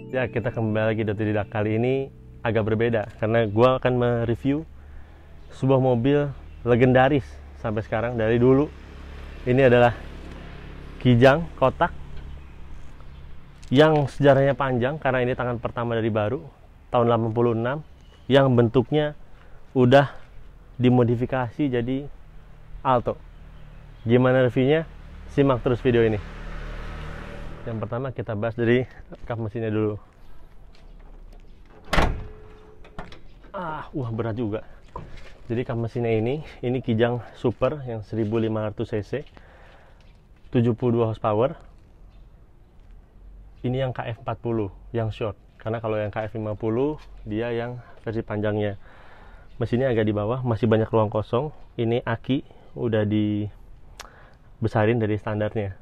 Ya, kita kembali lagi di Otodidak. Kali ini agak berbeda karena gue akan mereview sebuah mobil legendaris sampai sekarang dari dulu. Ini adalah Kijang kotak yang sejarahnya panjang karena ini tangan pertama dari baru tahun 86 yang bentuknya udah dimodifikasi jadi Alto. Gimana reviewnya? Simak terus video ini. Yang pertama kita bahas dari kap mesinnya dulu. Wah berat juga. Jadi kap mesinnya ini Kijang Super yang 1500 cc, 72 horsepower. Ini yang KF40 yang short, karena kalau yang KF50 dia yang versi panjangnya. Mesinnya agak di bawah, masih banyak ruang kosong. Ini aki udah dibesarin dari standarnya.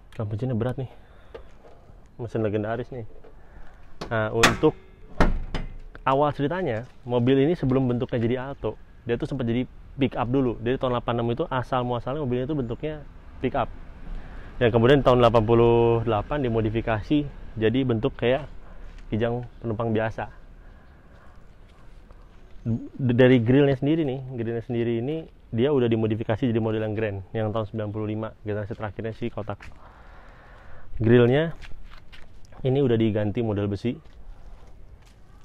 Kap mesinnya berat nih, mesin legendaris nih. Nah, untuk awal ceritanya, mobil ini sebelum bentuknya jadi Alto, dia tuh sempat jadi pick up dulu. Dari tahun 86 itu asal muasalnya mobilnya itu bentuknya pick up. Yang kemudian tahun 88 dimodifikasi jadi bentuk kayak Kijang penumpang biasa. Dari grillnya sendiri ini dia udah dimodifikasi jadi model yang Grand yang tahun 95, generasi terakhirnya si kotak. Grillnya ini udah diganti model besi.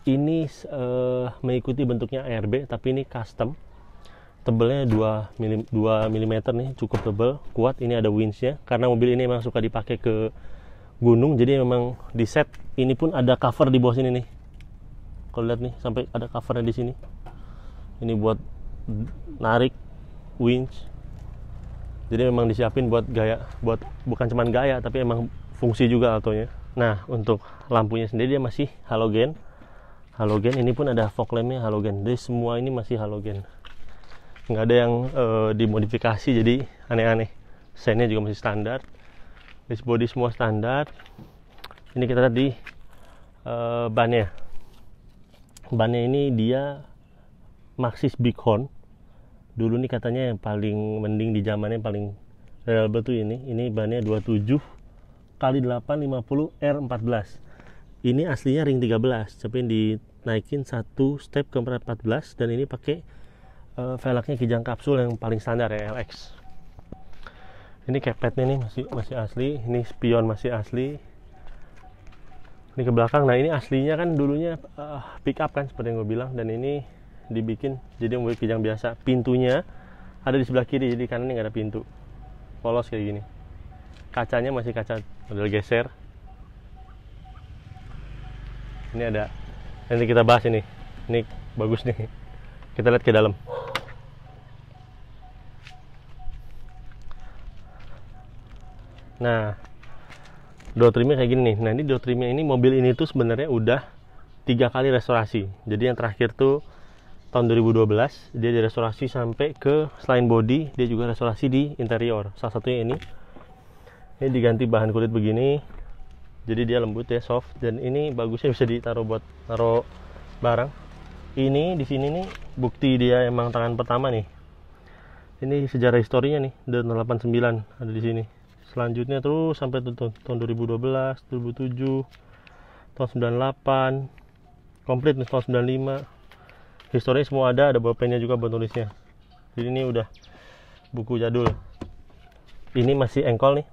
Ini mengikuti bentuknya ARB, tapi ini custom. Tebelnya 2 mm nih, cukup tebel, kuat. Ini ada winchnya karena mobil ini memang suka dipakai ke gunung, jadi memang di set. Ini pun ada cover di bawah sini nih. Kalau lihat nih, sampai ada covernya di sini. Ini buat narik winch. Jadi memang disiapin buat gaya, bukan cuman gaya, tapi emang fungsi juga Altonya. Nah, untuk lampunya sendiri dia masih halogen. Ini pun ada fog lampnya halogen. Jadi semua ini masih halogen. Nggak ada yang dimodifikasi jadi aneh-aneh. Sennya juga masih standar. Dashbody semua standar. Ini kita lihat di bannya. Bannya ini dia Maxxis Bighorn. Dulu nih katanya yang paling mending di zamannya, paling reliable tuh ini. Ini bannya 27 x 850 R14. Ini aslinya ring 13, tapi dinaikin satu step ke 14, dan ini pakai velgnya Kijang kapsul yang paling standar ya, LX. Ini carpetnya nih masih asli. Ini spion masih asli. Ini ke belakang. Nah, ini aslinya kan dulunya pick up kan, seperti yang gue bilang, dan ini dibikin jadi mobil Kijang biasa. Pintunya ada di sebelah kiri, jadi kanan ini nggak ada pintu, polos kayak gini. Kacanya masih kaca model geser. Ini ada, nanti kita bahas ini bagus nih. Kita lihat ke dalam. Nah, door trimnya kayak gini nih. Nah, ini door trimnya ini, mobil ini tuh sebenarnya udah 3 kali restorasi. Jadi yang terakhir tuh tahun 2012 dia direstorasi sampai ke, selain body, dia juga restorasi di interior. Salah satunya ini diganti bahan kulit begini, jadi dia lembut ya, soft. Dan ini bagusnya bisa ditaruh buat taruh barang. Ini di sini nih bukti dia emang tangan pertama nih. Ini sejarah historinya nih, dari 89 ada di sini. Selanjutnya terus sampai tahun 2012, 2007, tahun 98, komplit nih tahun 95. Historinya semua ada bolpennya juga buat tulisnya. Jadi ini udah buku jadul. Ini masih engkol nih,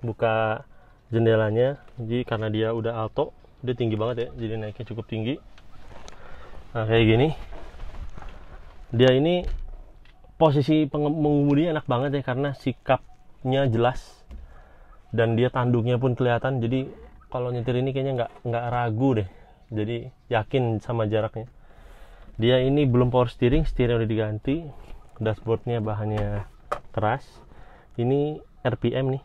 buka jendelanya. Jadi karena dia udah Alto, dia tinggi banget ya, jadi naiknya cukup tinggi. Nah, kayak gini. Dia ini posisi pengemudinya enak banget ya, karena sikapnya jelas dan dia tanduknya pun kelihatan. Jadi kalau nyetir ini kayaknya nggak ragu deh, jadi yakin sama jaraknya. Dia ini belum power steering udah diganti. Dashboardnya bahannya keras. Ini RPM nih,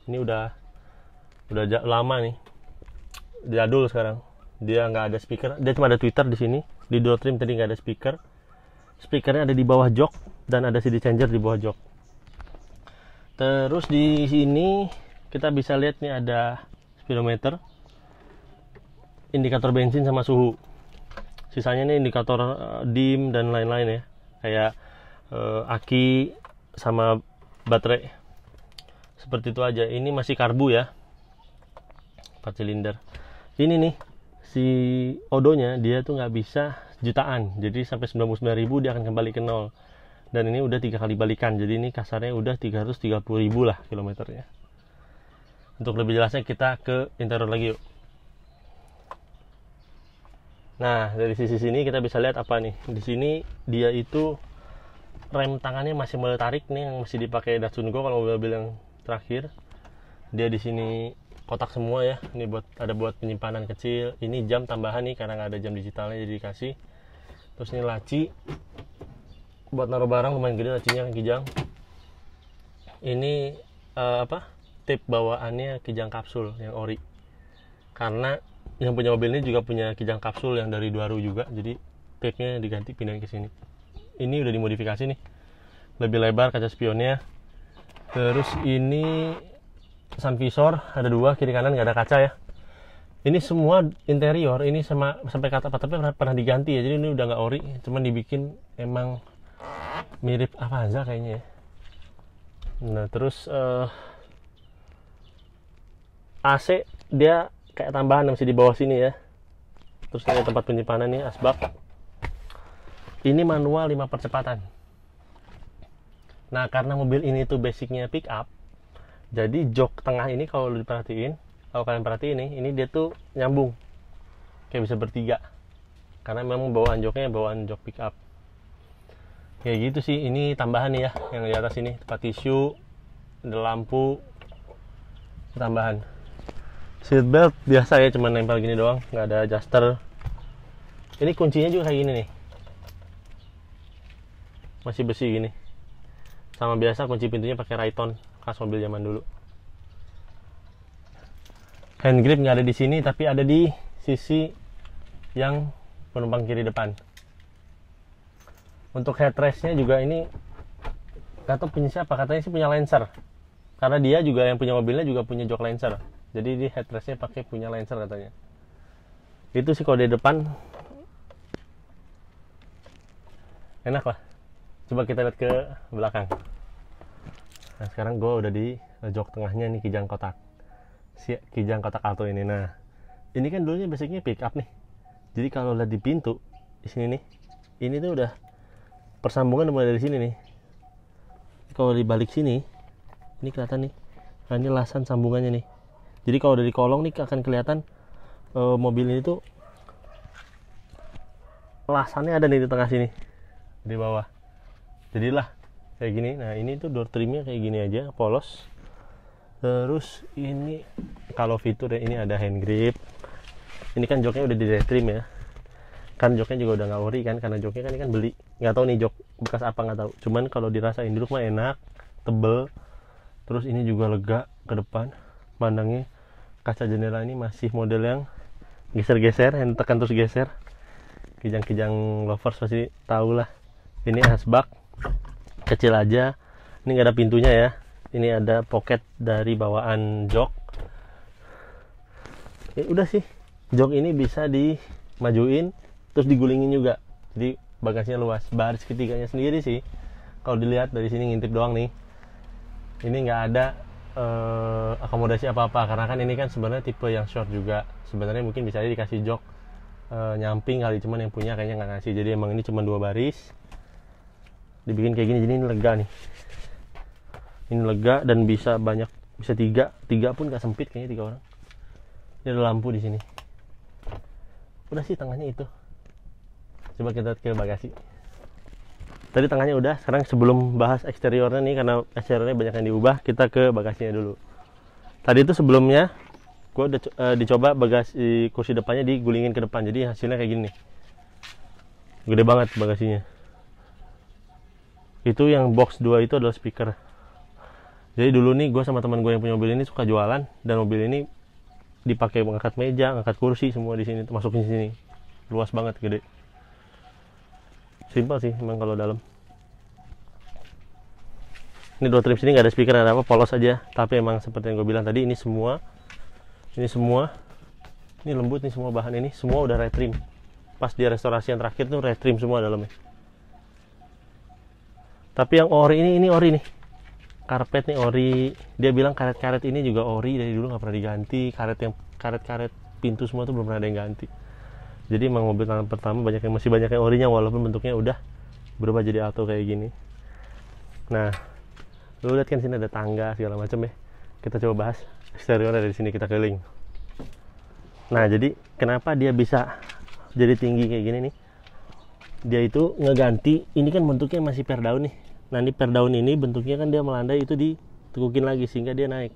ini udah lama nih, jadul sekarang. Dia nggak ada speaker, dia cuma ada tweeter di sini. Di door trim tadi nggak ada speaker. Speakernya ada di bawah jok dan ada CD changer di bawah jok. Terus di sini kita bisa lihat nih ada speedometer, indikator bensin sama suhu. Sisanya nih indikator dim dan lain-lain ya, kayak aki sama baterai. Seperti itu aja. Ini masih karbu ya, 4 silinder. Ini nih si odonya dia tuh nggak bisa jutaan, jadi sampai 99.000 dia akan kembali ke nol. Dan ini udah 3 kali balikan, jadi ini kasarnya udah 330.000 lah kilometernya. Untuk lebih jelasnya kita ke interior lagi yuk. Nah, dari sisi sini kita bisa lihat apa nih. Di sini dia itu rem tangannya masih mulai tarik nih, yang masih dipakai Datsun Go kalau mobil yang terakhir. Dia di sini kotak semua ya. Ini ada buat penyimpanan kecil. Ini jam tambahan nih karena nggak ada jam digitalnya jadi dikasih. Terus ini laci buat naruh barang, lumayan gede lacinya, kijang. Ini tape bawaannya kijang kapsul yang ori. Karena yang punya mobil ini juga punya kijang kapsul yang dari Duaru juga, jadi tape-nya diganti pindahin ke sini. Ini udah dimodifikasi nih, lebih lebar kaca spionnya. Terus ini sun visor ada 2, kiri kanan nggak ada kaca ya. Ini semua interior ini sampai kata tapi pernah diganti ya, jadi ini udah nggak ori, cuman dibikin emang mirip Avanza kayaknya ya. Nah terus AC dia kayak tambahan masih di bawah sini ya. Terus ada tempat penyimpanan nih, asbak. Ini manual 5 percepatan. Nah karena mobil ini tuh basicnya pick up, jadi jok tengah ini kalau diperhatiin, kalau kalian perhatiin nih, ini dia tuh nyambung kayak bisa bertiga, karena memang bawaan joknya bawaan jok pick up. Kayak gitu sih. Ini tambahan nih ya, yang di atas ini tempat tisu, ada lampu tambahan. Seatbelt biasa ya, cuma nempel gini doang, nggak ada adjuster. Ini kuncinya juga kayak gini nih, masih besi gini. Sama biasa kunci pintunya pakai Rayton khas mobil zaman dulu. Hand grip nggak ada di sini, tapi ada di sisi yang penumpang kiri depan. Untuk headrestnya juga ini nggak tahu punya siapa, katanya sih punya Lancer, karena dia juga yang punya mobilnya juga punya jok Lancer. Jadi di headrestnya pakai punya Lancer katanya. Itu sih kalau di depan enak lah. Coba kita lihat ke belakang. Nah sekarang gue udah di jok tengahnya nih, kijang kotak. Si kijang kotak Alto ini. Nah ini kan dulunya basicnya pick up nih. Jadi kalau lihat di pintu di sini nih, ini tuh udah persambungan mulai dari sini nih. Kalau dibalik sini, ini kelihatan nih. Nah ini lasan sambungannya nih. Jadi kalau dari kolong nih akan kelihatan mobil ini tuh lasannya ada nih di tengah sini, di bawah. Jadilah kayak gini. Nah ini tuh door trimnya kayak gini aja, polos. Terus ini kalau fitur ya, ini ada hand grip. Ini kan joknya udah di retrim ya. Kan joknya juga udah nggak ori kan, karena joknya kan ini kan beli. Nggak tahu nih jok bekas apa, nggak tahu. Cuman kalau dirasain dulu mah enak, tebel. Terus ini juga lega ke depan. Pandangnya kaca jendela ini masih model yang geser-geser, yang tekan terus geser. Kijang-kijang lovers pasti tahu lah. Ini asbak kecil aja, ini nggak ada pintunya ya. Ini ada pocket dari bawaan jok. Udah sih, jok ini bisa dimajuin terus digulingin juga, jadi bagasinya luas. Baris ketiganya sendiri sih kalau dilihat dari sini ngintip doang nih, ini nggak ada akomodasi apa-apa, karena kan ini kan sebenarnya tipe yang short juga. Sebenarnya mungkin bisa aja dikasih jok nyamping kali, cuman yang punya kayaknya nggak ngasih. Jadi emang ini cuma 2 baris dibikin kayak gini. Jadi ini lega nih, ini lega dan bisa banyak, bisa 3 pun nggak sempit kayaknya, 3 orang. Ini ada lampu di sini. Udah sih tengahnya itu. Coba kita ke bagasi. Tadi tengahnya udah. Sekarang sebelum bahas eksteriornya nih, karena eksteriornya banyak yang diubah, kita ke bagasinya dulu. Tadi itu sebelumnya gue udah dicoba bagasi kursi depannya digulingin ke depan, jadi hasilnya kayak gini nih. Gede banget bagasinya. Itu yang box 2 itu adalah speaker. Jadi dulu nih gue sama teman gue yang punya mobil ini suka jualan, dan mobil ini dipakai mengangkat meja, ngangkat kursi semua di sini, masukin sini. Luas banget, gede. Simpel sih memang kalau dalam. Ini door trim sini nggak ada speaker, ada apa, polos aja. Tapi emang seperti yang gue bilang tadi, ini semua ini lembut nih, semua bahan ini semua udah retrim. Pas di restorasi yang terakhir tuh retrim semua dalamnya. Tapi yang ori ini ori nih. karpet nih ori. Dia bilang karet-karet ini juga ori, dari dulu nggak pernah diganti. Karet-karet pintu semua tuh belum pernah ada yang ganti. Jadi emang mobil tahun pertama masih banyak yang orinya, walaupun bentuknya udah berubah jadi auto kayak gini. Nah, lu lihat kan sini ada tangga segala macam ya. Kita coba bahas eksterior dari sini, kita keliling. Nah, jadi kenapa dia bisa jadi tinggi kayak gini nih? Dia itu ngeganti, ini kan bentuknya masih per daun nih. Nah, ini per daun ini bentuknya kan dia melandai, itu ditekukin lagi sehingga dia naik.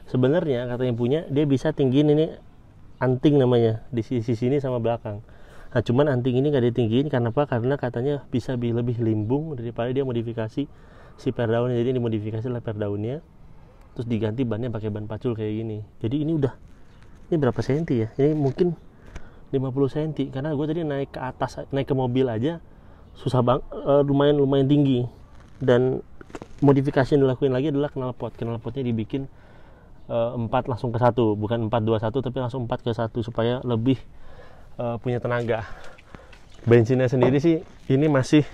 Sebenarnya kata yang punya, dia bisa tinggiin ini anting namanya di sisi sini sama belakang. Nah, cuman anting ini nggak ditinggiin karena apa? Karena katanya bisa lebih limbung daripada dia modifikasi si per daunnya. Jadi dimodifikasi lah per daunnya, terus diganti bannya pakai ban pacul kayak gini. Jadi ini berapa senti ya? Ini mungkin 50 cm, karena gue tadi naik ke atas, naik ke mobil aja susah banget, lumayan tinggi. Dan modifikasi yang dilakuin lagi adalah knalpotnya dibikin 4 langsung ke 1, bukan 4-2-1 tapi langsung 4 ke 1 supaya lebih punya tenaga. Bensinnya sendiri sih ini masih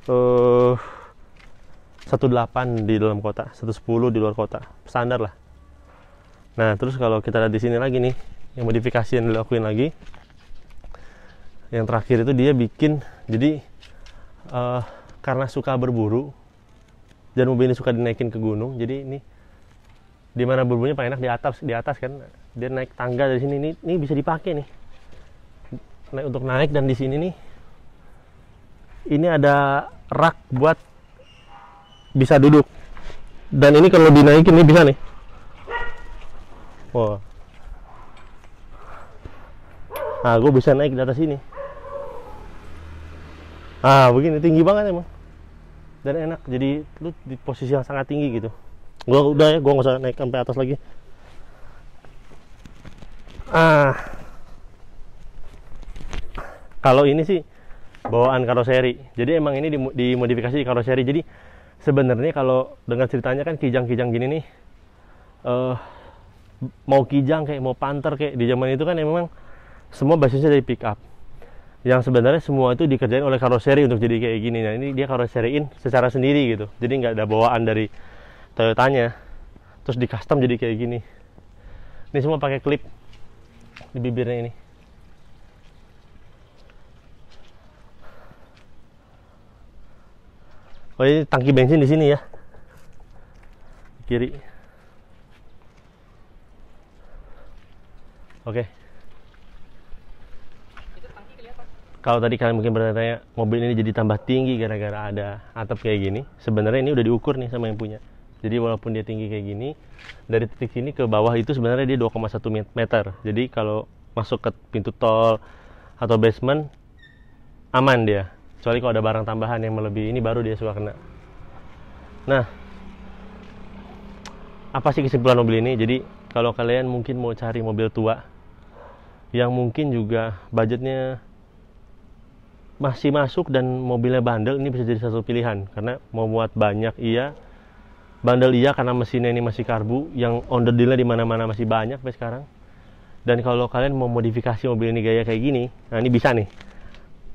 1.8 di dalam kota, 110 di luar kota, standar lah. Nah, terus kalau kita lihat di sini lagi nih, yang modifikasi yang dilakuin lagi, yang terakhir itu dia bikin, jadi karena suka berburu dan mobil ini suka dinaikin ke gunung, jadi ini dimana berburunya paling enak di atas kan, dia naik tangga dari sini, ini bisa dipakai nih, untuk naik. Dan di sini nih, ini ada rak buat bisa duduk, dan ini kalau dinaikin ini bisa nih. Wow. Nah, gue bisa naik di atas ini. Begini tinggi banget emang, dan enak. Jadi lu di posisi yang sangat tinggi gitu. Gue nggak usah naik sampai atas lagi. Kalau ini sih bawaan karoseri. Jadi emang ini dimodifikasi di karoseri. Jadi sebenarnya kalau dengan ceritanya kan kijang-kijang gini nih, mau kijang kayak mau Panther kayak di zaman itu kan emang semua basisnya dari pick up. Yang sebenarnya semua itu dikerjain oleh karoseri untuk jadi kayak gini. Nah, ini dia karoseriin secara sendiri gitu. Jadi nggak ada bawaan dari Toyotanya, terus di custom jadi kayak gini. Ini semua pakai klip di bibirnya ini. Oh, ini tangki bensin di sini ya, kiri. Oke. Kalau tadi kalian mungkin bertanya, mobil ini jadi tambah tinggi gara-gara ada atap kayak gini. Sebenarnya ini udah diukur nih sama yang punya. Jadi walaupun dia tinggi kayak gini, dari titik sini ke bawah itu sebenarnya dia 2,1 meter. Jadi kalau masuk ke pintu tol atau basement, aman dia. Kecuali kalau ada barang tambahan yang melebihi ini, baru dia suka kena. Nah, apa sih kesimpulan mobil ini? Jadi kalau kalian mungkin mau cari mobil tua yang mungkin juga budgetnya masih masuk dan mobilnya bandel, ini bisa jadi satu pilihan. Karena mau muat banyak iya, bandel iya karena mesinnya ini masih karbu, yang on the deal-nya di mana-mana masih banyak sampai sekarang. Dan kalau kalian mau modifikasi mobil ini gaya kayak gini, nah ini bisa nih.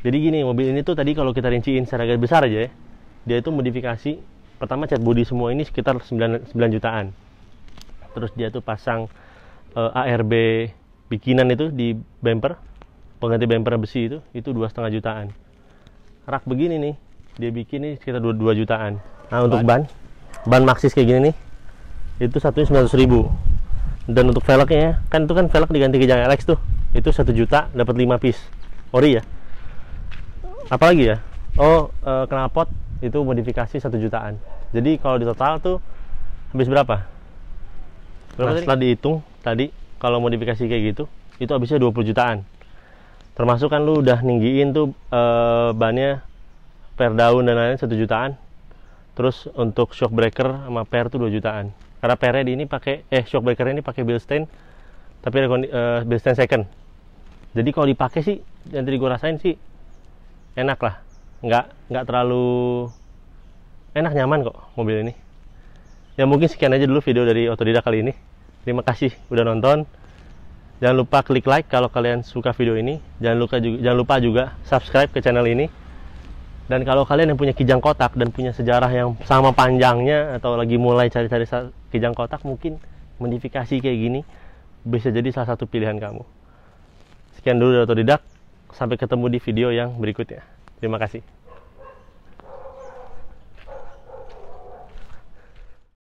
Jadi gini, mobil ini tuh tadi kalau kita rinciin secara garis besar aja ya, dia itu modifikasi pertama cat body semua ini sekitar 9 jutaan. Terus dia tuh pasang ARB bikinan itu di bumper, pengganti bumper besi itu 2,5 jutaan. Rak begini nih, dia bikin nih sekitar 2 jutaan. Nah, untuk ban Maxxis kayak gini nih, itu satunya 900.000. Dan untuk velgnya, kan itu kan velg diganti kijang LX tuh, itu 1 juta dapat 5 piece ori ya. Apalagi ya? Knalpot itu modifikasi 1 jutaan. Jadi kalau di total tuh habis berapa? Setelah dihitung tadi, kalau modifikasi kayak gitu, itu habisnya 20 jutaan. Termasuk kan lu udah ninggiin tuh bannya per daun dan lain-lain 1 jutaan. Terus untuk shock breaker sama per tuh 2 jutaan. Karena pernya di ini pakai shock breaker ini pakai Bilstein, tapi Bilstein second. Jadi kalau dipakai sih, yang tadi gue rasain sih enak lah, nggak terlalu enak, nyaman kok mobil ini. Ya mungkin sekian aja dulu video dari Otodidak kali ini. Terima kasih udah nonton. Jangan lupa klik like kalau kalian suka video ini. Jangan lupa juga subscribe ke channel ini. Dan kalau kalian yang punya kijang kotak dan punya sejarah yang sama panjangnya, atau lagi mulai cari-cari kijang kotak, mungkin modifikasi kayak gini bisa jadi salah satu pilihan kamu. Sekian dulu dari Otodidak, sampai ketemu di video yang berikutnya. Terima kasih.